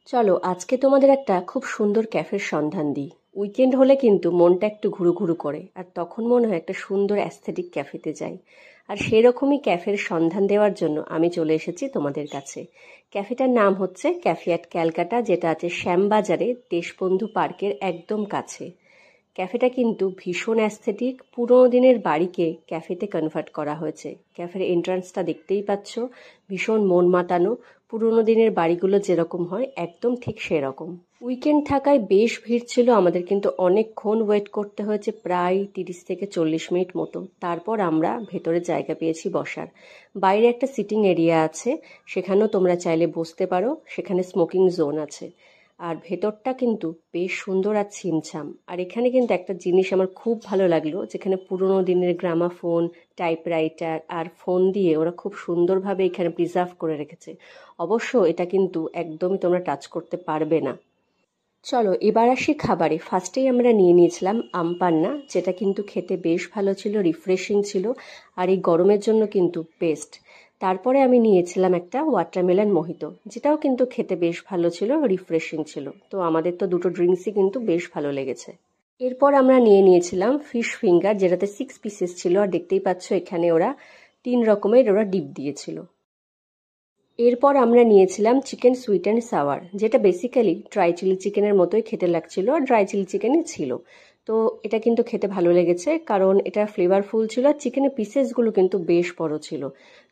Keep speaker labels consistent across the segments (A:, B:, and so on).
A: চলো আজকে তোমাদের একটা খুব সুন্দর ক্যাফের সন্ধান দিই। উইকেন্ড হলে কিন্তু মনটা একটু ঘুরু ঘুরু করে, আর তখন মনে হয় একটা সুন্দর অ্যাস্থেটিক ক্যাফেতে যাই। আর সেরকমই ক্যাফের সন্ধান দেওয়ার জন্য আমি চলে এসেছি তোমাদের কাছে। ক্যাফেটার নাম হচ্ছে ক্যাফে অ্যাট ক্যালকাটা, যেটা আছে শ্যামবাজারে দেশবন্ধু পার্কের একদম কাছে। ক্যাফেটা কিন্তু ভীষণ অ্যাস্থেটিক, পুরোনো দিনের বাড়িকে ক্যাফেতে কনভার্ট করা হয়েছে। ক্যাফের এন্ট্রান্সটা দেখতেই পাচ্ছ, ভীষণ মন মাতানো। পুরোনো দিনের বাড়িগুলো যেরকম হয় একদম ঠিক সেরকম। উইকেন্ড থাকায় বেশ ভিড় ছিল, আমাদের কিন্তু অনেকক্ষণ ওয়েট করতে হয়েছে, প্রায় 30 থেকে 40 মিনিট মতো। তারপর আমরা ভেতরে জায়গা পেয়েছি বসার। বাইরে একটা সিটিং এরিয়া আছে, সেখানেও তোমরা চাইলে বসতে পারো, সেখানে স্মোকিং জোন আছে। আর ভেতরটা কিন্তু বেশ সুন্দর আর ছিমছাম। আর এখানে কিন্তু একটা জিনিস আমার খুব ভালো লাগলো, যেখানে পুরোনো দিনের গ্রামাফোন, টাইপরাইটার আর ফোন দিয়ে ওরা খুব সুন্দরভাবে এখানে প্রিজার্ভ করে রেখেছে। অবশ্য এটা কিন্তু একদমই তোমরা টাচ করতে পারবে না। চলো এবার আসি খাবারে। ফার্স্টেই আমরা নিয়ে নিয়েছিলাম আমপান্না, যেটা কিন্তু খেতে বেশ ভালো ছিল, রিফ্রেশিং ছিল, আর এই গরমের জন্য কিন্তু বেস্ট। তারপরে আমি নিয়েছিলাম একটা ওয়াটারমেলন মোহিতো, যেটাও কিন্তু খেতে বেশ ভালো ছিল, রিফ্রেশিং ছিল। তো আমাদের তো দুটো ড্রিঙ্কসই কিন্তু বেশ ভালো লেগেছে। এরপর আমরা নিয়ে নিয়েছিলাম ফিশ ফিঙ্গার, যেটাতে 6 পিসেস ছিল, আর দেখতেই পাচ্ছ এখানে ওরা 3 রকমের ডিপ দিয়েছিল। এরপর আমরা নিয়েছিলাম চিকেন সুইট অ্যান্ড সাওয়ার, যেটা বেসিক্যালি ড্রাই চিলি চিকেনের মতোই খেতে লাগছিল, আর ড্রাই চিলি চিকেনই ছিল। তো এটা কিন্তু খেতে ভালো লেগেছে, কারণ এটা ফ্লেভারফুল ছিল, আর চিকেনের পিসেসগুলো কিন্তু বেশ বড় ছিল।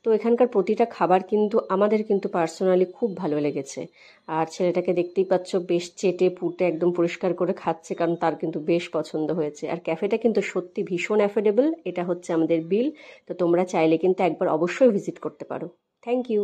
A: তো এখানকার প্রতিটা খাবার কিন্তু আমাদের কিন্তু পার্সোনালি খুব ভালো লেগেছে। আর ছেলেটাকে দেখতেই পাচ্ছ বেশ চেটে পুটে একদম পরিষ্কার করে খাচ্ছে, কারণ তার কিন্তু বেশ পছন্দ হয়েছে। আর ক্যাফেটা কিন্তু সত্যি ভীষণ অ্যাফোর্ডেবল। এটা হচ্ছে আমাদের বিল। তো তোমরা চাইলে কিন্তু একবার অবশ্যই ভিজিট করতে পারো। Thank you.